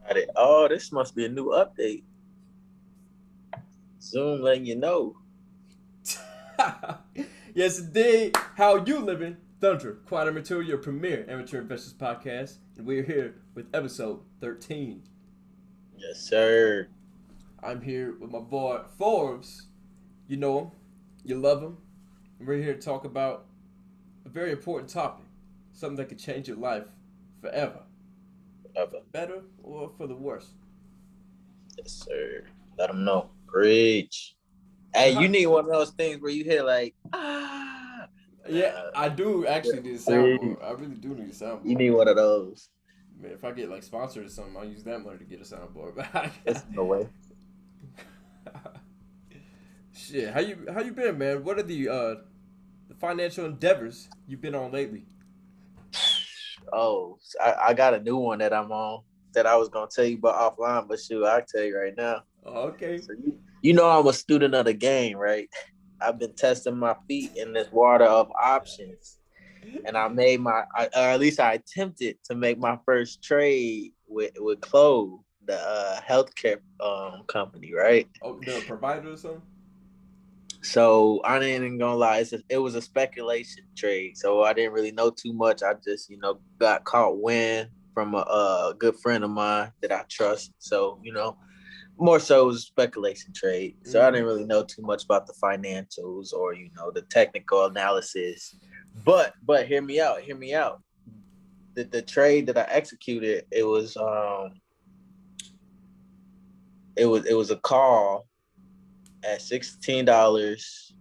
Got it. Oh, this must be a new update. Zoom letting you know. Yes, indeed. How you living? Thunder, Quad Amatoor, your premier amateur investors podcast, and we're here with episode 13. Yes, sir. I'm here with my boy Forbes. You know him, you love him, and we're here to talk about a very important topic, something that could change your life forever, for Ever. the better or for the worse. Yes, sir. Let them know. Preach. Hey, So, you how, need one of those things where you hear like, ah. yeah, I do actually need a Preach. soundboard. I really do need a You soundboard. need one of those. Man, if I get like sponsored or something, I'll use that money to get a soundboard. It's no way. Shit, how you been, man? What are the financial endeavors you've been on lately? Oh, I got a new one that I'm on that I was gonna tell you about offline, but shoot, I'll tell you right now. Oh, okay. So you know I'm a student of the game, right? I've been testing my feet in this water of options, and I made or at least I attempted to make my first trade with Clove, the healthcare company, right? Oh, the provider or something? So I ain't even gonna lie, it was a speculation trade. So I didn't really know too much. I just got caught wind from a good friend of mine that I trust. So more so it was a speculation trade. So I Mm-hmm. didn't really know too much about the financials or the technical analysis. But hear me out. Hear me out. The trade that I executed, it was a call at $16.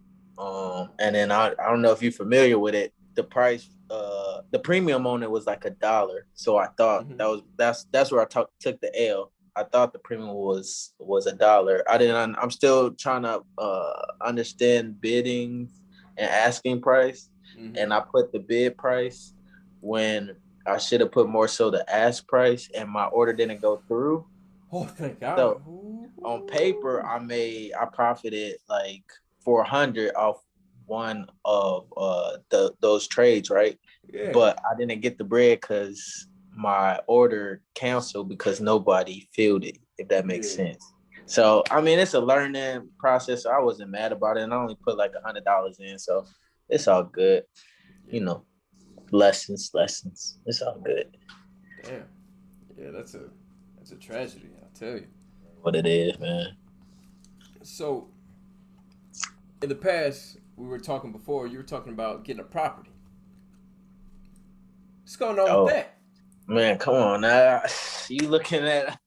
And then I don't know if you're familiar with it. The price, the premium on it was like $1. So I thought Mm-hmm. that's where I took the L. I thought the premium was $1. I didn't. I'm still trying to understand bidding and asking price, Mm-hmm. and I put the bid price when I should have put more so the ask price, and my order didn't go through. Oh, thank God. So on paper, Ooh. I profited like 400 off one of those trades, right? Yeah. But I didn't get the bread because my order canceled because nobody filled it, if that makes Yeah. sense. So I mean, it's a learning process. So I wasn't mad about it, and I only put like $100 in, so it's all good. You Yeah. know, lessons. It's all good. Damn. Yeah, that's a tragedy, I tell you. What it is, man. So in the past, we were talking before. You were talking about getting a property. What's going on with Oh that? man, come on now. You looking at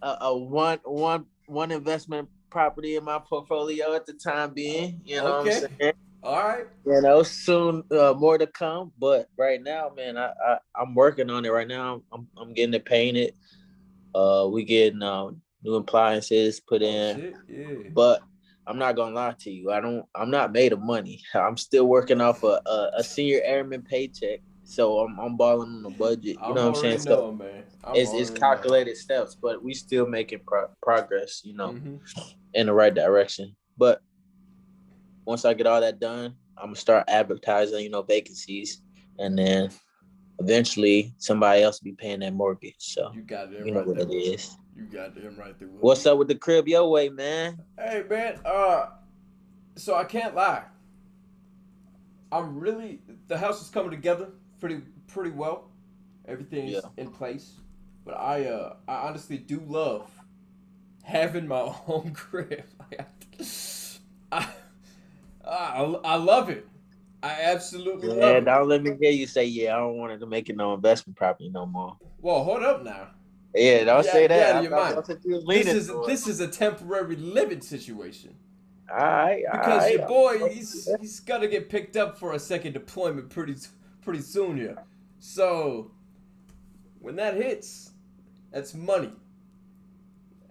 a one investment property in my portfolio at the time being. You know what I'm Okay. saying? All right. Soon more to come. But right now, man, I'm working on it right now. I'm getting it painted. We getting new appliances put Oh in. shit. Yeah. But I'm not gonna lie to you. I'm not made of money. I'm still working off a senior airman paycheck. So I'm balling on a budget. You know I'm what I'm saying? already So knowing, man. I'm it's already knowing. calculated steps, but we still making progress, Mm-hmm. in the right direction. But once I get all that done, I'm gonna start advertising, vacancies, and then eventually somebody else will be paying that mortgage. So You got them you know right what there it with me. is. You got them right there with What's me. up with the crib your way, man? Hey man, so I can't lie. I'm really the house is coming together pretty well. Yeah. Everything's in place. But I honestly do love having my own crib. Like I, I love it. I absolutely Yeah, love it. don't let me hear you say, yeah, I don't want to make it no investment property no more. Well, hold up now. Yeah, don't say You out that. of I your thought mind. that's what you was This leaning is towards. this is a temporary living situation. All right, all Because right. your boy, he's gonna get picked up for a second deployment pretty soon here. So when that hits, that's money,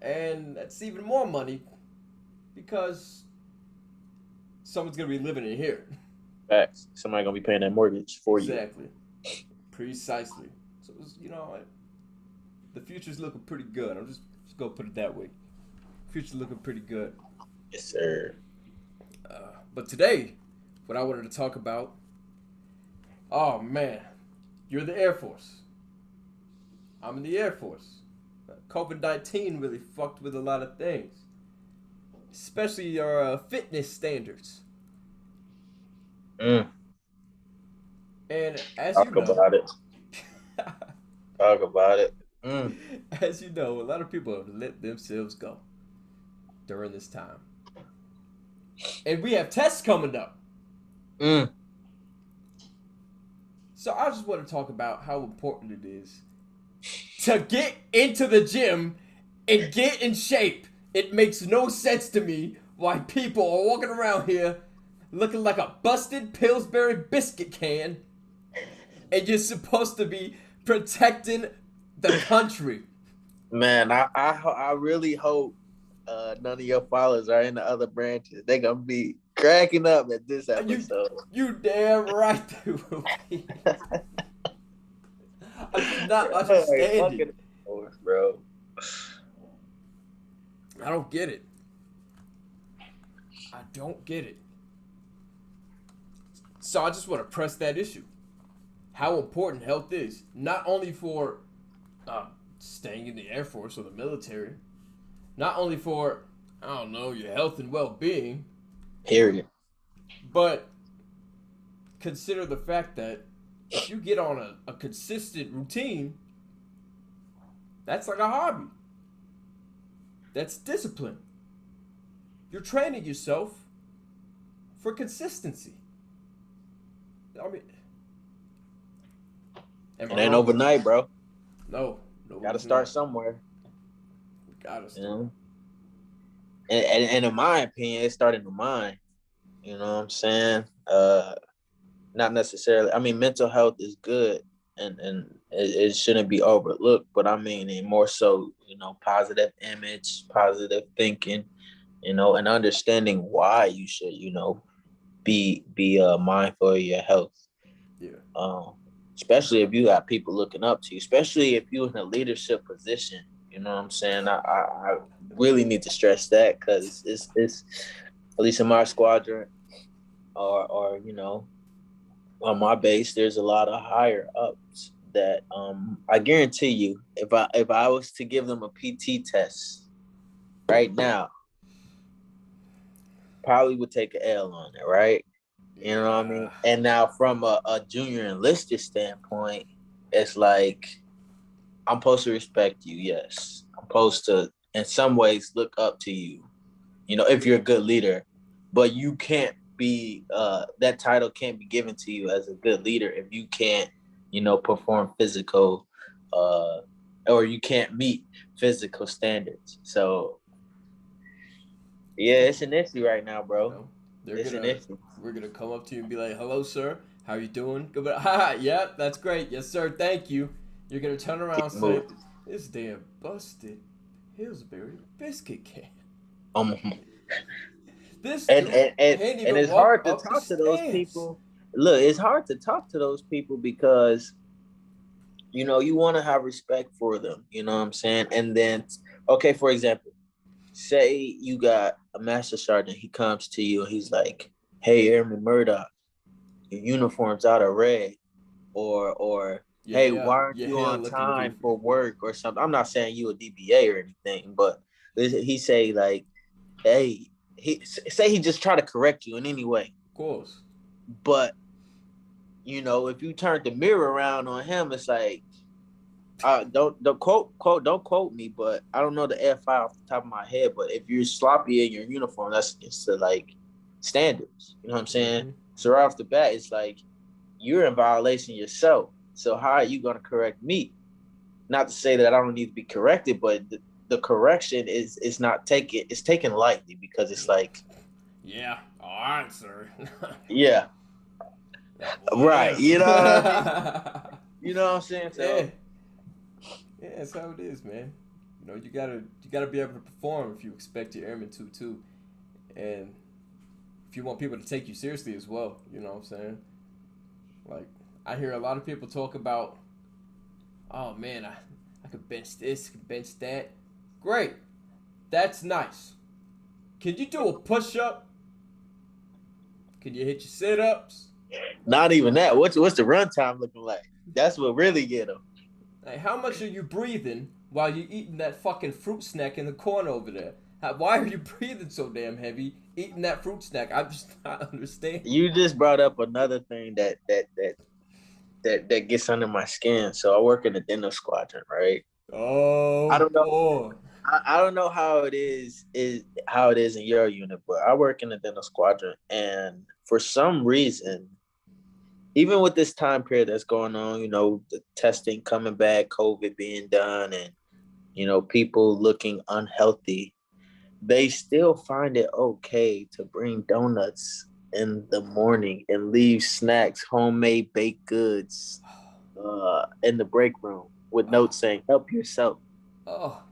and that's even more money because someone's gonna be living in here. Facts. Somebody gonna be paying that mortgage for you. Exactly, precisely. So the future's looking pretty good. I'm just gonna put it that way. Future's looking pretty good. Yes, sir. But today, what I wanted to talk about, oh man, you're the Air Force. I'm in the Air Force. COVID-19 really fucked with a lot of things, especially your fitness standards. Mm. And as you Talk know, about it. Talk about it. Mm. as you know, a lot of people have let themselves go during this time. And we have tests coming up. Mm. So I just want to talk about how important it is to get into the gym and get in shape. It makes no sense to me why people are walking around here looking like a busted Pillsbury biscuit can and you're supposed to be protecting the country. Man, I really hope none of your followers are in the other branches. They're gonna be cracking up at this You episode. you damn right they will be. I'm just not Like, understanding. fucking bro. I don't get it. I don't get it. So I just want to press that issue. How important health is, not only for uh, staying in the Air Force or the military, not only for, I don't know, your health and well being, Period. but consider the fact that if you get on a consistent routine, that's like a hobby. That's discipline. You're training yourself for consistency. I mean, am It I ain't wrong? overnight, bro. No, no, Got to it's start not. somewhere. We gotta You start. know, and in my opinion, it started in the mind. You know what I'm saying? Not necessarily. I mean, mental health is good, and it shouldn't be overlooked. But I mean, it more so, positive image, positive thinking, and understanding why you should, be mindful of your health. Yeah. Um, Especially if you got people looking up to you, especially if you're in a leadership position. You know what I'm saying? I really need to stress that because it's at least in my squadron or on my base, there's a lot of higher ups that I guarantee you, if I was to give them a PT test right now, probably would take an L on it, right? You know what I mean? Yeah. And now from a junior enlisted standpoint, it's like I'm supposed to respect you, yes. I'm supposed to in some ways look up to you, if you're a good leader, but you can't be that title can't be given to you as a good leader if you can't, perform physical uh or you can't meet physical standards. So yeah, Yeah. it's an issue right now, You bro. know, they're It's an gonna issue. we're gonna come up to you and be like, "Hello, sir. How you doing?" Go back. Ha. Yeah, that's great. Yes, sir. Thank you. You're gonna turn around Keep and say, moving. "This damn busted Pillsbury biscuit can." Um, This and dude and and, can't and even it's walk hard to up the talk to those stairs. people. Look, it's hard to talk to those people because you want to have respect for them. You know what I'm saying? And then, okay, for example, say you got a master sergeant. He comes to you and he's like, "Hey, Airman Murdoch, your uniform's out of red," or "Hey, why aren't Your you hair on looking time goofy. for work or something?" I'm not saying you a DBA or anything, but he say like, "Hey," he say he just try to correct you in any way, Of course. but if you turn the mirror around on him, it's like, don't quote me, but I don't know the F5 off the top of my head. But if you're sloppy in your uniform, that's it's the like standards. You know what I'm saying? Mm-hmm. So right off the bat, it's like you're in violation yourself. So how are you gonna correct me? Not to say that I don't need to be corrected, but the correction is not taken. It's taken lightly because it's like, Yeah. All right, sir. yeah, right. Whatever. You know what I mean? You know what I'm saying? Yeah. So Yeah, that's how it is, man. You gotta be able to perform if you expect your airmen to too, and if you want people to take you seriously as well. You know what I'm saying? Like I hear a lot of people talk about, oh man, I could bench this, could bench that. Great, that's nice. Can you do a push up? Can you hit your sit ups? not even that. What's the runtime looking like? That's what really get them. Like, how much are you breathing while you're eating that fucking fruit snack in the corner over there? Why are you breathing so damn heavy eating that fruit snack? I'm just not understanding. You just brought up another thing that gets under my skin. So I work in the dental squadron, right? I Oh don't know. boy. I don't know how how it is in your unit, but I work in the dental squadron, and for some reason, even with this time period that's going on, the testing coming back, COVID being done, and people looking unhealthy, they still find it okay to bring donuts in the morning and leave snacks, homemade baked goods, in the break room with Oh, notes saying "Help yourself." oh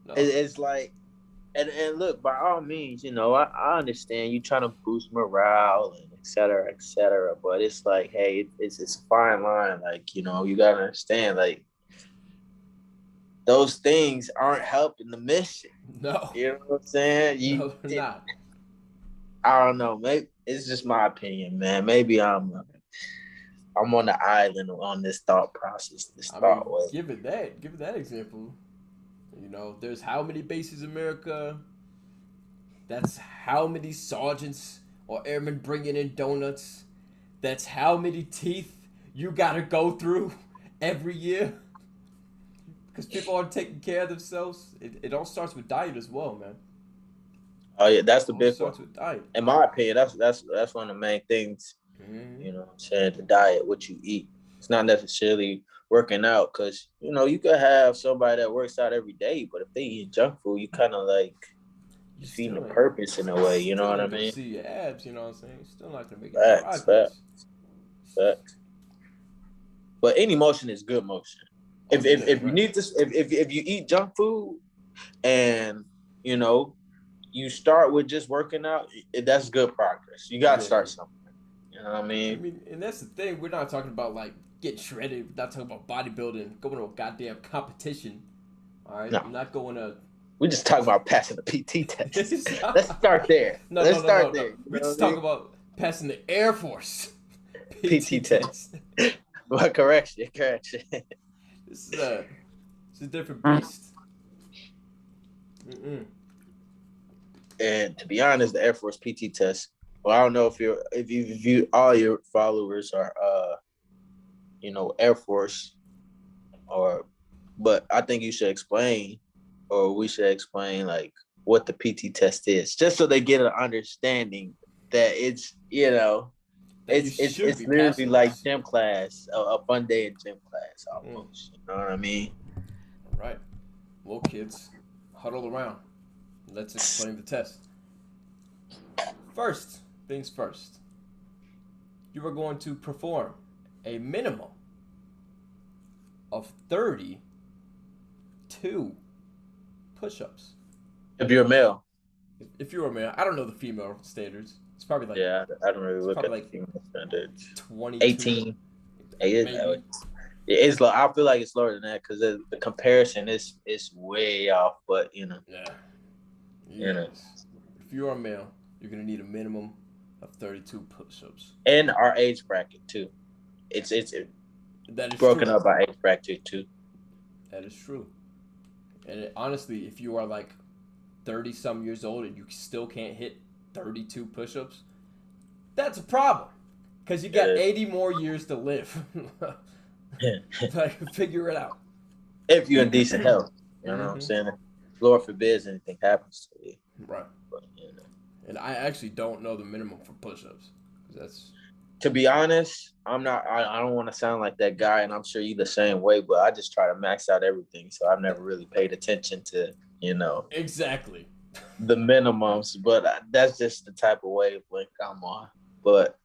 no. It's like, and look, by all means, I understand you trying to boost morale and et cetera, et cetera. But it's like, hey, it's a fine line. Like, you gotta understand, like, those things aren't helping the mission. No. You know what I'm saying? No, they're not. I don't know. Maybe it's just my opinion, man. Maybe I'm on the island on this thought process, this I thought mean, way. give it that example. There's how many bases in America? That's how many sergeants or airmen bringing in donuts. That's how many teeth you gotta go through every year because people aren't taking care of themselves. It all starts with diet as well, man. Oh yeah, that's the It all big one. starts with diet. In my opinion, that's one of the main things. Mm-hmm. You know what I'm saying? The diet, what you eat. It's not necessarily working out because, you could have somebody that works out every day, but if they eat junk food, you kind of like You defeating the still purpose in a way. You know still what I ain't gonna mean? see your abs. You know what I'm saying? You're still not gonna make any Facts, facts, progress. facts. But any motion is good motion. Oh yeah, If you right. need to, if you eat junk food and, you know, you start with just working out, that's good progress. You got to Yeah. start somewhere. You know what I I mean? mean, and that's the thing. We're not talking about like getting shredded. We're not talking about bodybuilding, going to a goddamn competition. All right, No, I'm not going to. we just talking about passing the PT test. Let's start there. No, Let's no, no, no, start no. there. You We know what just I talk mean? about passing the Air Force PT PT test. test. But correction, correction. This is a, it's a different beast. Mm-mm. And to be honest, the Air Force PT test. Well, I don't know if you all your followers are Air Force or, but I think you should explain, or we should explain, like, what the PT test is, just so they get an understanding that That you should it's be literally passing like this. gym class, a fun day in gym class Mm. almost. You know what I mean? Right. Well, kids, huddle around. Let's explain the test. First things first. You are going to perform a minimum of 32 push-ups. If you're a male, If you're a man, I don't know the female standards. It's probably like yeah, I don't really it's look probably at the like female standards. 22, 18. It maybe. is low. I feel like it's lower than that because the comparison is way off. But Yeah. you know, Yes. If you're a male, you're gonna need a minimum of 32 push-ups. and our age bracket too. It's That is broken true. up by age bracket too. That is true. And honestly, if you are like 30 some years old and you still can't hit 32 push-ups, that's a problem. Because you got 80 more years to live. Like, figure it out. If you're in decent health, you know what I'm Mm-hmm. saying. Lord forbids anything happens to you. Right. But, And I actually don't know the minimum for push-ups. That's to be honest, I'm not. I don't want to sound like that guy, and I'm sure you the same way. But I just try to max out everything, so I've never really paid attention to exactly. the minimums. But that's just the type of wavelength I'm on. But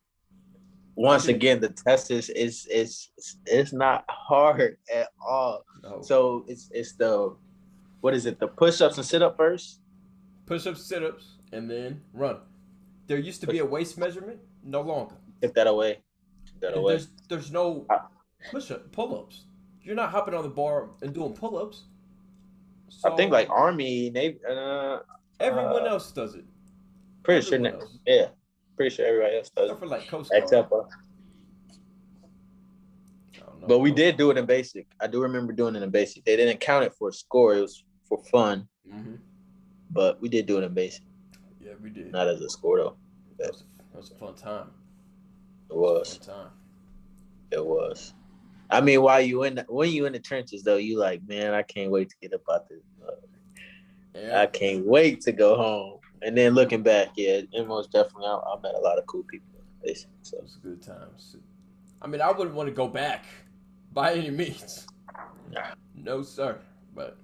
I once can. again, the test is not hard at all. No. So it's the what is it? The push ups and sit up first. Push-ups, sit-ups, and then run. There used to be a waist measurement. No longer. Take that away. Take that And away. there's no I, pull-ups. You're not hopping on the bar and doing pull-ups. I think So like Army, Navy. everyone else does it. Pretty sure. Everyone else, Yeah, pretty sure everybody else does except it. for like Coast Guard. Except for I don't But we did do it in basic. I do remember doing it in basic. They didn't count it for a score. It was for fun. Mm-hmm. But we did do it in basic. Yeah, we did. Not as a score though. That was a fun time. It was. Fun time. It was. I mean, when you in the trenches though, you like, man, I can't wait to get up out this. Yeah. I can't wait to go home. And then looking back, yeah, and most definitely, I met a lot of cool people. Basically, so. It was good times. I mean, I wouldn't want to go back by any means. Nah. No, sir. But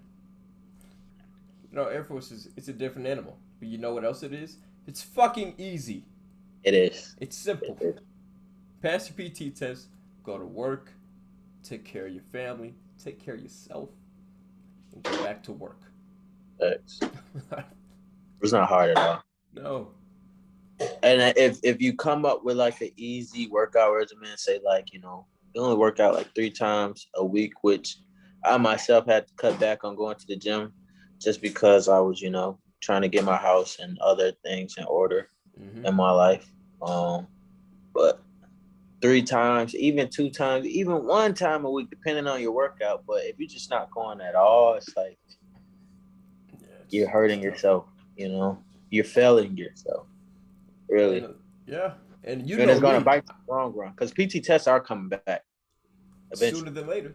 Air Force it's a different animal. But you know what else it is? It's fucking easy. It is. It's simple. It is. Pass your PT test, go to work, take care of your family, take care of yourself, and go back to work. Thanks. It's not hard at all. No. And if you come up with like an easy workout regimen, say like, you only work out like 3 times a week, which I myself had to cut back on going to the gym just because I was, trying to get my house and other things in order in my life. But 3 times, even 2 times, even 1 time a week, depending on your workout. But if you're just not going at all, it's like you're hurting yourself, you're failing yourself. Really. Yeah. And it's going to bite you in the long run because PT tests are coming back eventually. Sooner than later.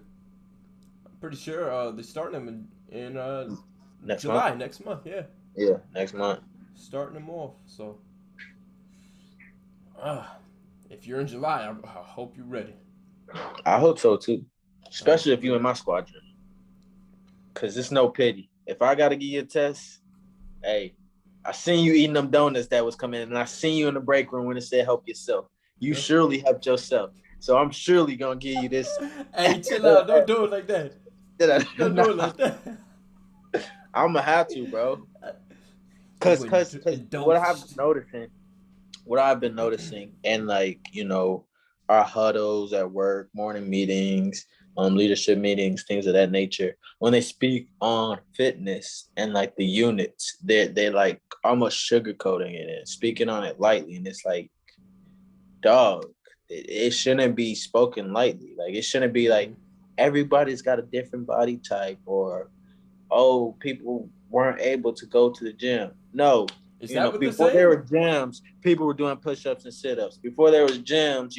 I'm pretty sure they're starting them in next July, month? next month, yeah. Yeah, next month. Starting them off, so. If you're in July, I hope you're ready. I hope so too, especially if you're in my squadron. Because it's no pity. If I got to give you a test, hey, I seen you eating them donuts that was coming in, and I seen you in the break room when it said help yourself. You surely helped yourself. So I'm surely going to give you this. Hey, chill out. Don't do it like that. Don't do it like that. I'm going to have to, bro. Because what I've been noticing and like, our huddles at work, morning meetings, leadership meetings, things of that nature, when they speak on fitness and like the units, they're like almost sugarcoating it and speaking on it lightly. And it's like, dog, it shouldn't be spoken lightly. Like, it shouldn't be like everybody's got a different body type or, oh, people weren't able to go to the gym. No. Is that what before there were gyms, people were doing push-ups and sit-ups. Before there was gyms,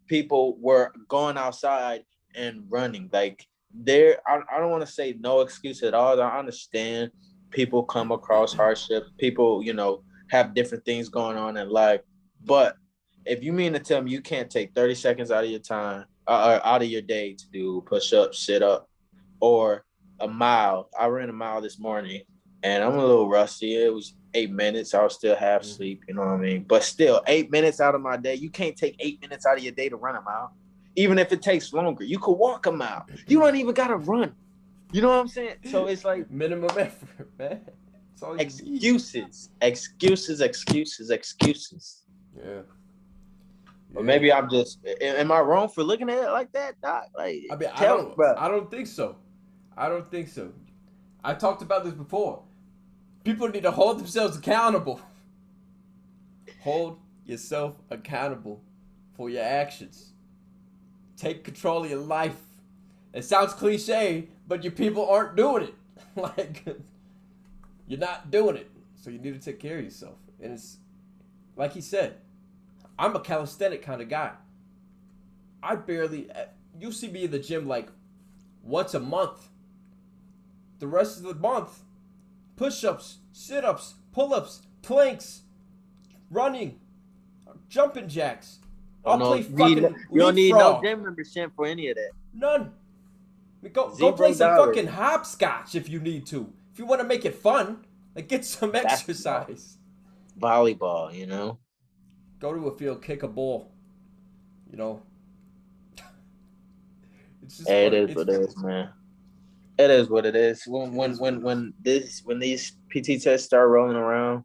people were going outside and running. Like, I don't want to say no excuse at all. I understand people come across hardship. People, have different things going on in life. But if you mean to tell me you can't take 30 seconds out of your time, out of your day to do push-ups, sit-up, or a mile. I ran a mile this morning, and I'm a little rusty. It was 8 minutes. I was still half asleep, you know what I mean? But still, 8 minutes out of my day. You can't take 8 minutes out of your day to run a mile. Even if it takes longer, you could walk a mile. You don't even got to run. You know what I'm saying? So it's like minimum effort, man. It's all excuses. Yeah. But maybe I'm just, am I wrong for looking at it like that, Doc? Like, I mean, I don't think so. I talked about this before. People need to hold themselves accountable. Hold yourself accountable for your actions. Take control of your life. It sounds cliche, but your people aren't doing it. Like, you're not doing it. So you need to take care of yourself. And it's, like he said, I'm a calisthenic kind of guy. You'll see me in the gym like once a month. The rest of the month, push-ups, sit-ups, pull-ups, planks, running, jumping jacks. You don't need no gym membership for any of that. None. Go play some fucking hopscotch if you need to. If you want to make it fun, like get some exercise. Volleyball, Go to a field, kick a ball. It's just it is what it is, man. It is what it is. When these PT tests start rolling around,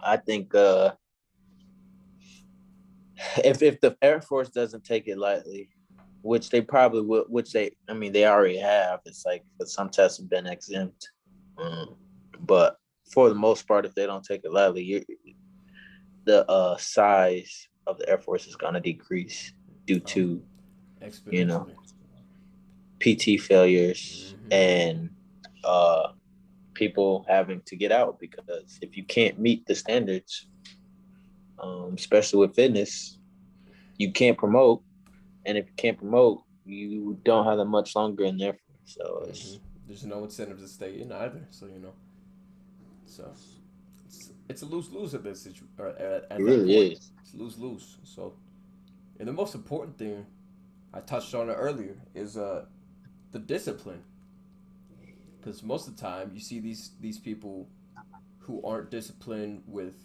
I think if the Air Force doesn't take it lightly, which they probably will, they already have. It's like some tests have been exempt, but for the most part, if they don't take it lightly, the size of the Air Force is going to decrease due to you know, Exponentially. PT failures Mm-hmm. and uh people having to get out because if you can't meet the standards, especially with fitness, you can't promote, and if you can't promote, you don't have that much longer in there. So Mm-hmm. There's no incentive to stay in either. So so it's a lose lose at this or it at that point. really is. It's lose lose. So and the most important thing I touched on it earlier is the discipline, because most of the time you see these people who aren't disciplined with,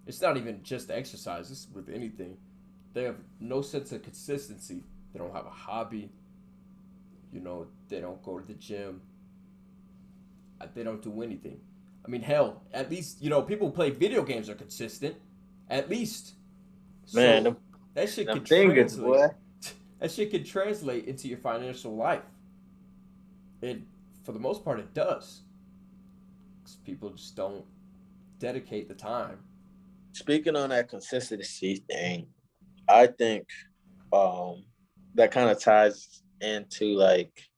it's not even just exercise, it's with anything. They have no sense of consistency. They don't have a hobby. They don't go to the gym. They don't do anything. I mean, hell, at least people who play video games are consistent. At least, Man, so that shit them could fingers, translate. boy. That shit could translate into your financial life. It, for the most part, it does. 'Cause people just don't dedicate the time. Speaking on that consistency thing, I think um that kind of ties into like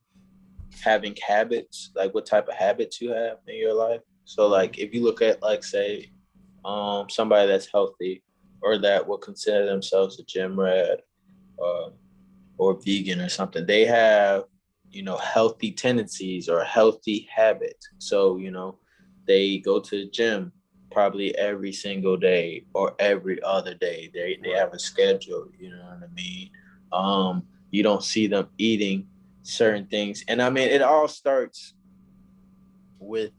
having habits, like what type of habits you have in your life. So Mm-hmm. like if you look at like say somebody that's healthy or that would consider themselves a gym rat uh, or vegan or something, they have healthy tendencies or healthy habits. So they go to the gym probably every single day or every other day. They Right. have a schedule, you know what I mean? You don't see them eating certain things. And I mean it all starts with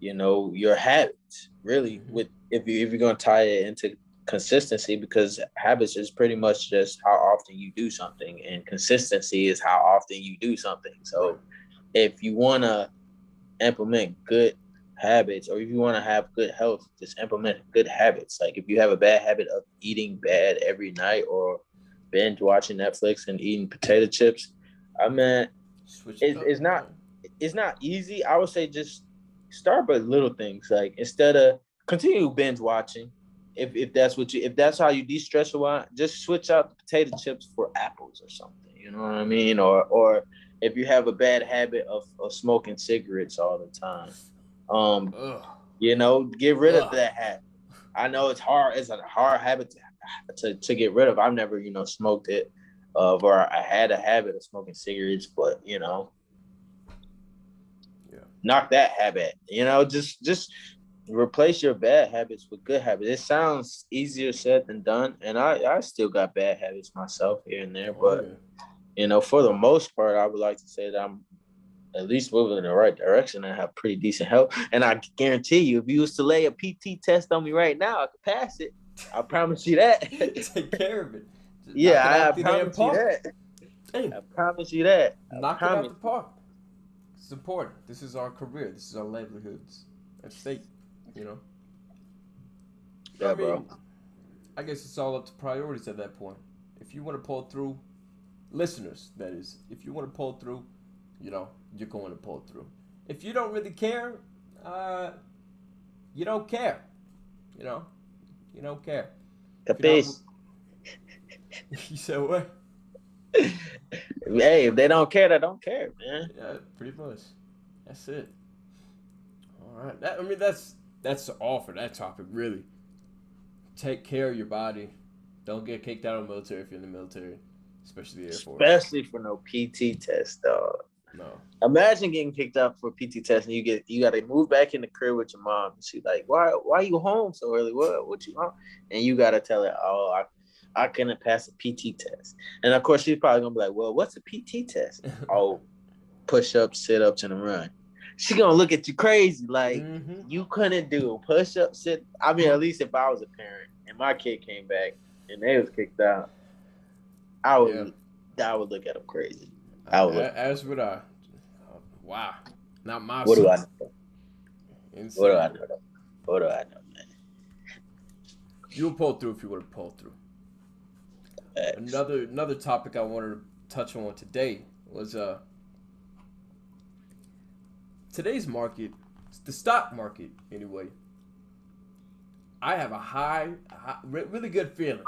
your habits really, Mm-hmm. with if you're going to tie it into consistency, because habits is pretty much just how often you do something, and consistency is how often you do something. Right. So if you want to implement good habits, or if you want to have good health, just implement good habits. Like if you have a bad habit of eating bad every night, or binge watching Netflix and eating potato chips, I mean Switch it it's, up. it's not Right. it's not easy. I would say just start with little things. Like instead of continue binge watching, if that's if that's how you de-stress a while, just switch out the potato chips for apples or something. You know what I mean? Or if you have a bad habit of smoking cigarettes all the time, um, Ugh. get rid of Ugh. that habit. I know it's hard. It's a hard habit to get rid of. I've never smoked it, or I had a habit of smoking cigarettes, but Yeah. knock that habit. Just replace your bad habits with good habits. It sounds easier said than done, and I still got bad habits myself here and there, Oh but yeah. for the most part, I would like to say that I'm at least moving in the right direction and have pretty decent health. And I guarantee you, if you was to lay a PT test on me right now, I could pass it. I promise you that. Take care of it. Just knock it Yeah, I out the damn promise you park. that. Hey, I promise you that. I knock it out promise the you. park. It's important. This is our career. This is our livelihoods at stake. You know. I Yeah, bro. mean, I guess it's all up to priorities at that point. If you want to pull through, listeners, that is, if you want to pull through, you're going to pull through. If you don't really care, uh, you don't care. You know, you don't care. If you're not, Capiche? you said what? Hey, if they don't care, they don't care, man. Yeah, pretty much. That's it. All right. I mean, that's all for that topic, really. Take care of your body. Don't get kicked out of the military if you're in the military, especially the Air Force. Especially for no PT test, dog. No. Imagine getting picked up for a PT test and you got to move back in the crib with your mom, and she's like, why you home so early? What you home? And you got to tell her, oh, I couldn't pass a PT test. And of course she's probably gonna be like, well, what's a PT test? Oh, push ups, sit ups, and a run. She gonna look at you crazy like Mm-hmm. you couldn't do a push up, sit. I mean, at least if I was a parent and my kid came back and they was kicked out, I Yeah. would I would look at them crazy. I would look. As would I. Wow. Not my What do I son. know? What do I Insane. know? What do I know, man? You'll pull through if you want to pull through. Facts. Another topic I wanted to touch on today was today's market, the stock market anyway. I have a really good feeling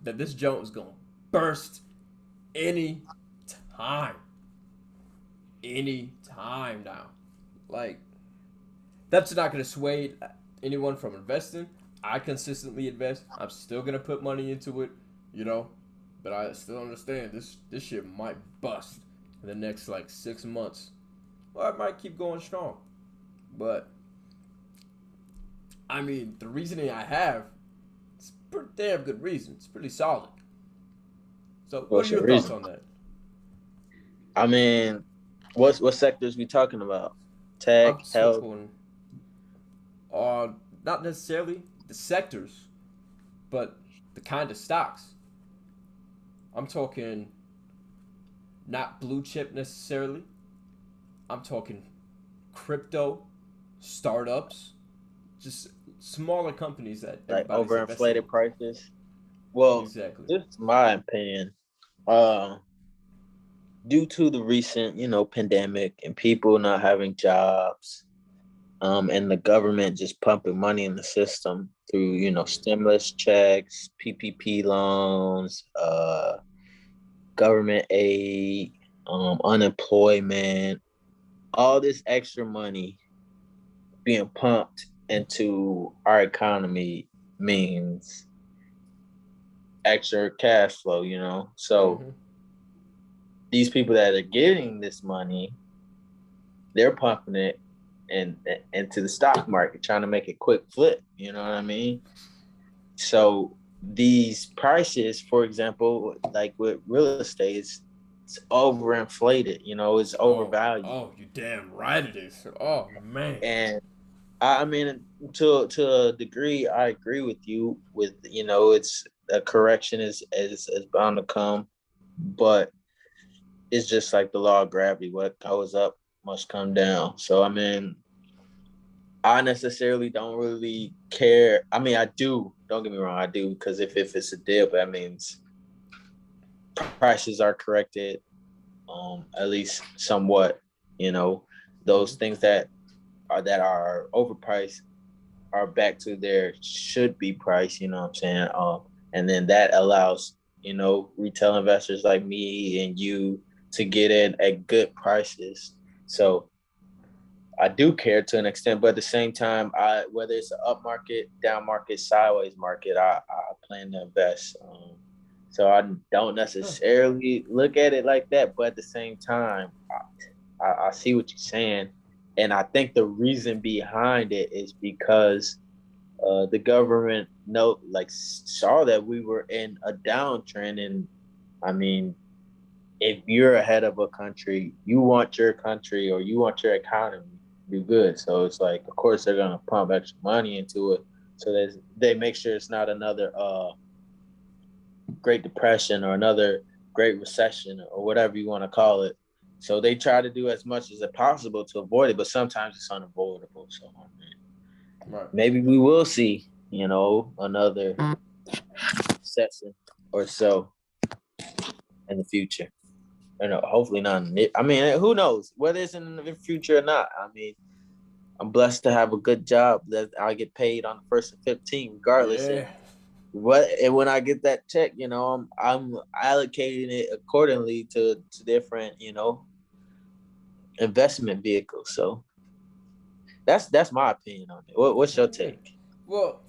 that this joint is gonna burst any time. Any time now. Like, that's not going to sway anyone from investing. I consistently invest. I'm still going to put money into it, you know, but I still understand this shit might bust in the next like 6 months. Or it might keep going strong. But I mean, the reasoning I have, it's a pretty damn good reason. It's pretty solid. So, what are What's your your thoughts reason? on that? I mean, what sectors we talking about? Tech, I'm health. talking on not necessarily the sectors, but the kind of stocks. I'm talking not blue chip necessarily. I'm talking crypto, startups, just smaller companies that Like everybody's investing overinflated in. prices. Well, Exactly. this is my opinion. Uh, Due to the recent, pandemic and people not having jobs, and the government just pumping money in the system through, stimulus checks, PPP loans, government aid, unemployment, all this extra money being pumped into our economy means extra cash flow. So Mm-hmm. these people that are getting this money, they're pumping it in, into the stock market, trying to make a quick flip. You know what I mean? So these prices, for example, like with real estate, it's overinflated. It's Oh, overvalued, oh, you damn right it is. Oh man. and I mean, to a degree, I agree with you. With it's a correction is bound to come, but it's just like the law of gravity. What goes up must come down. So I mean, I necessarily don't really care. I mean, I do. Don't get me wrong, I do, because if it's a dip, that means prices are corrected, at least somewhat. You know, Mm-hmm. those things that are overpriced are back to their should be price. You know what I'm saying? And then that allows retail investors like me and you to get in at good prices. So I do care to an extent, but at the same time, I whether it's an up market, down market, sideways market, I plan to invest. So I don't Huh. necessarily look at it like that, but at the same time, I see what you're saying, and I think the reason behind it is because the government saw that we were in a downtrend, and I mean, if you're ahead of a country, you want your country or you want your economy to do good. So it's like, of course, they're gonna pump extra money into it, so they make sure it's not another Great Depression or another Great Recession or whatever you want to call it. So they try to do as much as possible to avoid it, but sometimes it's unavoidable. So I mean, Right. maybe we will see, another recession or so in the future. Hopefully not. I mean, who knows whether it's in the future or not. I mean, I'm blessed to have a good job that I get paid on the first and 15th, regardless. Yeah. And when I get that check, I'm allocating it accordingly to different, investment vehicles. So that's my opinion on it. What's your Yeah. take? Well,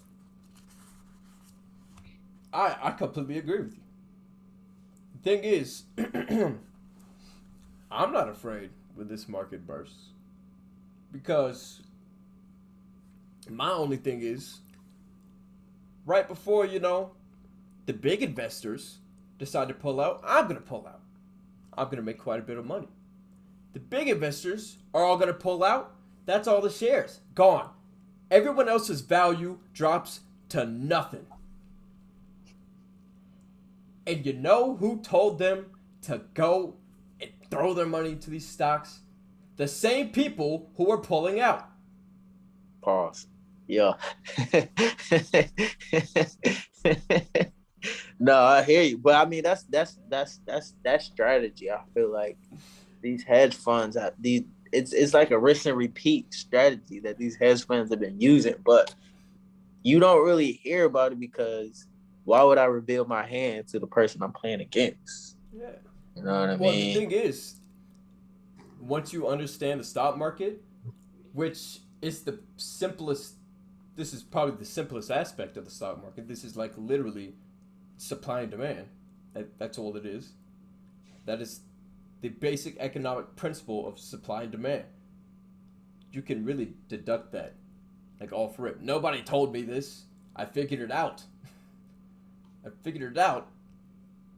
I completely agree with you. The thing is, I'm not afraid when this market bursts because my only thing is right before the big investors decide to pull out, I'm gonna pull out. I'm gonna make quite a bit of money. The big investors are all gonna pull out. That's all the shares gone. Everyone else's value drops to nothing. And you know who told them to go and throw their money into these stocks? The same people who were pulling out. Pause. Yeah. No, I hear you, but I mean that's strategy. I feel like these hedge funds, it's like a rinse and repeat strategy that these hedge funds have been using, but you don't really hear about it because why would I reveal my hand to the person I'm playing against? Yeah. You know what I Well, the mean? thing is, once you understand the stock market, which is the simplest, this is probably the simplest aspect of the stock market. This is like literally supply and demand. That's all it is. That is the basic economic principle of supply and demand. You can really deduct that, like off rip. Nobody told me this. I figured it out. I figured it out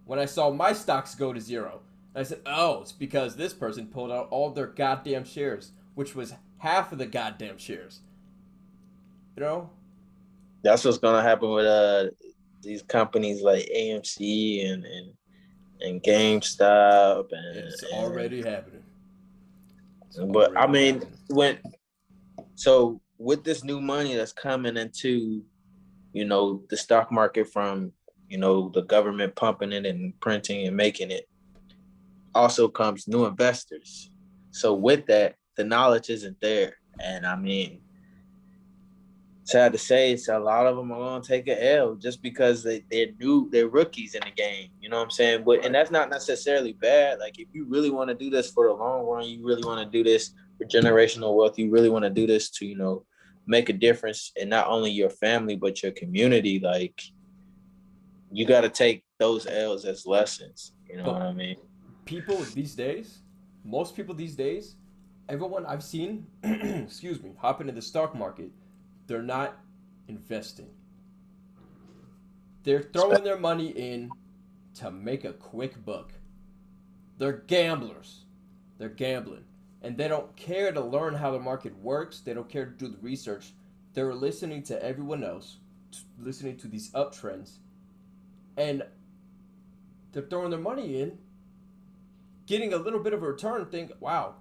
when I saw my stocks go to zero. And I said, oh, it's because this person pulled out all their goddamn shares, which was half of the goddamn shares. You know? That's what's gonna happen with these companies like AMC and GameStop It's already happening. It's but I already mean happening. so with this new money that's coming into the stock market from the government pumping it and printing and making it, also comes new investors. So with that, the knowledge isn't there, and I mean, sad to say, it's a lot of them are going to take an L just because they're rookies in the game. You know what I'm saying? But and Right. that's not necessarily bad. Like if you really want to do this for the long run, you really want to do this for generational wealth. You really want to do this to make a difference in not only your family but your community. Like you got to take those L's as lessons. You know what But I mean? people these days, most people these days, everyone I've seen, excuse me, hop into the stock market, they're not investing. They're throwing their money in to make a quick buck. They're gamblers. They're gambling. And they don't care to learn how the market works. They don't care to do the research. They're listening to everyone else, listening to these uptrends, and they're throwing their money in, getting a little bit of a return, and think, wow,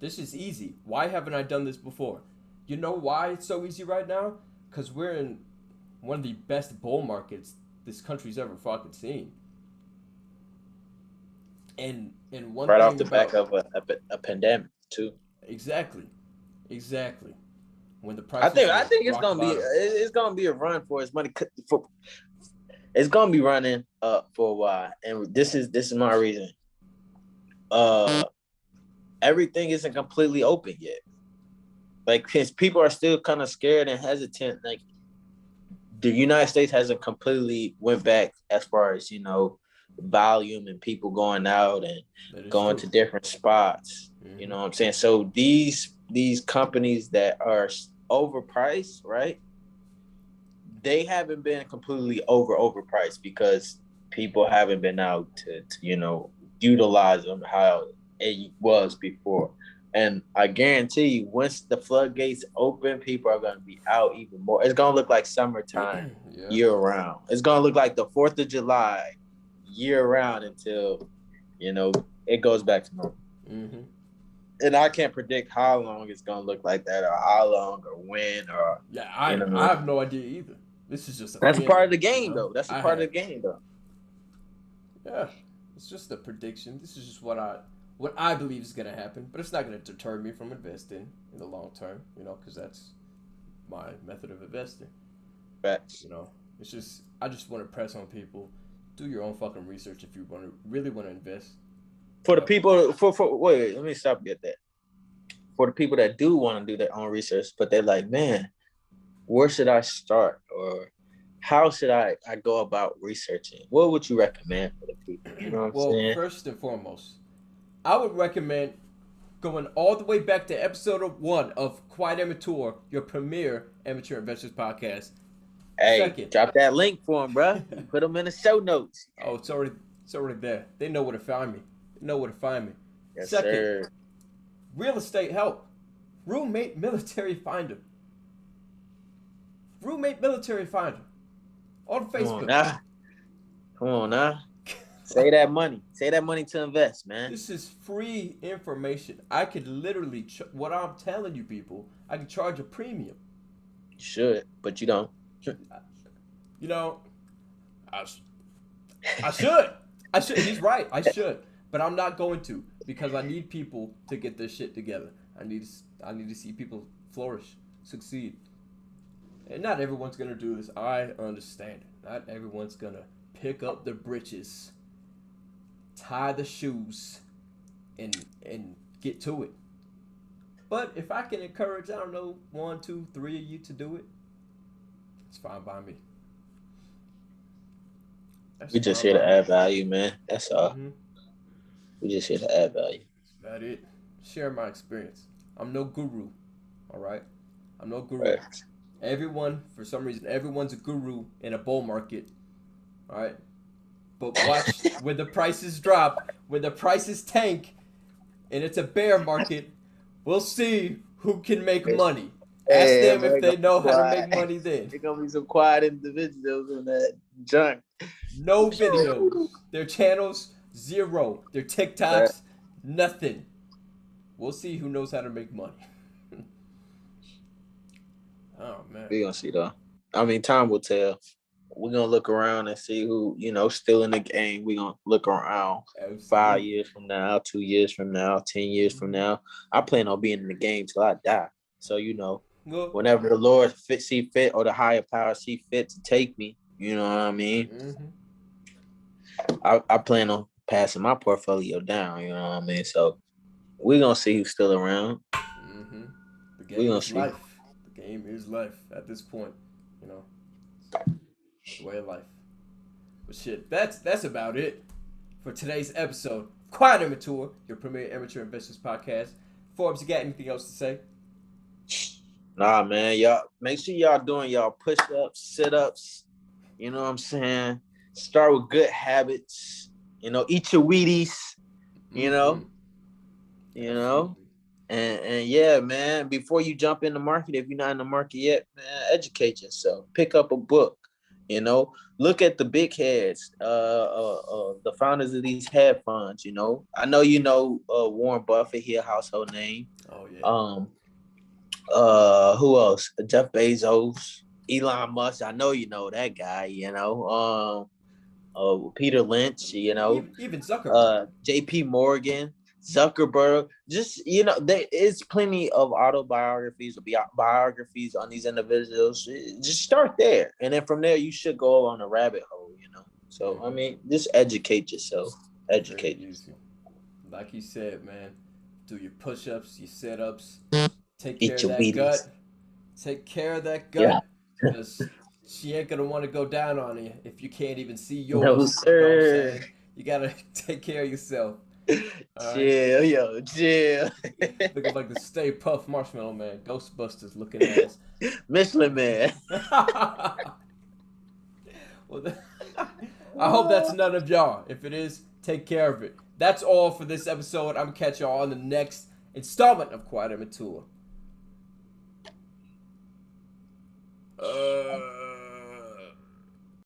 this is easy. Why haven't I done this before? You know why it's so easy right now? Because we're in one of the best bull markets this country's ever fucking seen. And one Right off thing the back about of a pandemic too. exactly, exactly, when the I prices think I were think rock bottom. it's gonna be a run for his money. It's gonna be running for a while, and this is my reason. Uh, Everything isn't completely open yet. Like, because people are still kind of scared and hesitant. Like, the United States hasn't completely went back as far as volume and people going out and That is going true. to different spots. You Mm-hmm. know what I'm saying? So these companies that are overpriced, right? They haven't been completely overpriced because people haven't been out to utilize them how it was before. And I guarantee you, once the floodgates open, people are going to be out even more. It's going to look like summertime Yeah. year round. It's going to look like the 4th of July year round until you know it goes back to normal. Mm-hmm. And I can't predict how long it's going to look like that, or how long, or when, or Yeah, you I know. have no idea either. This is just a That's a part feeling, of the game, though. That's a I part of have. the game, though. Yeah, it's just a prediction. This is just what I believe is gonna happen, but it's not gonna deter me from investing in the long term. Because that's my method of investing. Facts. You know, it's just I just want to press on people. Do your own fucking research if you really want to invest. For You the know, people, for wait, let me stop you at that. For the people that do want to do their own research, but they're like, man, where should I start, or how should I go about researching? What would you recommend for the people? You know what I'm well, saying? first and foremost, I would recommend going all the way back to episode 1 of Quiet Amatoor, your premier amateur investors podcast. Hey, Second, drop that link for them, bro. You put them in the show notes. oh, it's already there. They know where to find me. They know where to find me. Yes, Second, sir. real estate help. Roommate military finder. Roommate military finder on Come on Facebook. now. Come on now. Say that money. Say that money to invest, man. This is free information. I could literally, what I'm telling you people, I could charge a premium. You should, but you don't. You know, I, I should. I should. He's right. I should. But I'm not going to because I need people to get their shit together. I need to see people flourish, succeed. And not everyone's gonna do this. I understand. Not everyone's gonna pick up the britches tie the shoes and get to it. But if I can encourage, I don't know, 1, 2, 3 of you to do it, it's fine by me. That's We just fine here to by me. add value, man. That's all. Mm-hmm. We just here to add value. That's about it. Share my experience. I'm no guru, all right? I'm no guru. Right. Everyone, for some reason, everyone's a guru in a bull market, all right? But watch when the prices drop, when the prices tank, and it's a bear market, we'll see who can make money. Ask Hey, them if man, they gonna be know how to make quiet. money then. There's gonna be some quiet individuals in that junk. No videos. Their channels, zero. Their Right. TikToks, nothing. We'll see who knows how to make money. Oh, man. We gonna see though. I mean, time will tell. We're gonna look around and see who, still in the game. We're gonna look around Absolutely. 5 years from now, 2 years from now, 10 years from Mm-hmm. now. I plan on being in the game till I die. So, Well, whenever the Lord see fit or the higher power see fit to take me, you know what I mean? mm-hmm. I plan on passing my portfolio down, you know what I mean? So we're gonna see who's still around. Mm-hmm. The We're game gonna is see. life. The game is life at this point. You know, the way of life. But shit, that's about it for today's episode. Quiet Amatoor, your premier amateur investors podcast. Forbes, you got anything else to say? Nah, man, y'all make sure y'all doing y'all push-ups, sit-ups. You know what I'm saying? Start with good habits. Eat your Wheaties. You Mm-hmm. know, you know, Absolutely. and yeah, man. Before you jump in the market, if you're not in the market yet, man, educate yourself. Pick up a book. Look at the big heads, the founders of these hedge funds. I know Warren Buffett, he a household name. Oh yeah. Um, who else? Jeff Bezos, Elon Musk. I know you know that guy. Peter Lynch. Even Zuckerberg. J.P. Morgan, Zuckerberg. Just there is plenty of autobiographies or biographies on these individuals. Just start there, and then from there you should go on a rabbit hole. So I Mm-hmm. mean, just educate yourself. Very Educate yourself. easy. Like you said, man. Do your push-ups, your sit-ups. Take care Eat of your that Wheaties. gut. Take care of that Yeah. gut, because she ain't gonna want to go down on you if you can't even see No yours. You know what I'm sir. saying? You gotta take care of yourself. All right. Chill, yo, chill. Looking like the Stay Puff Marshmallow Man, Ghostbusters looking ass. Michelin Man. Well, I hope that's none of y'all. If it is, take care of it. That's all for this episode. I'm gonna catch y'all on the next installment of Quiet and Mature.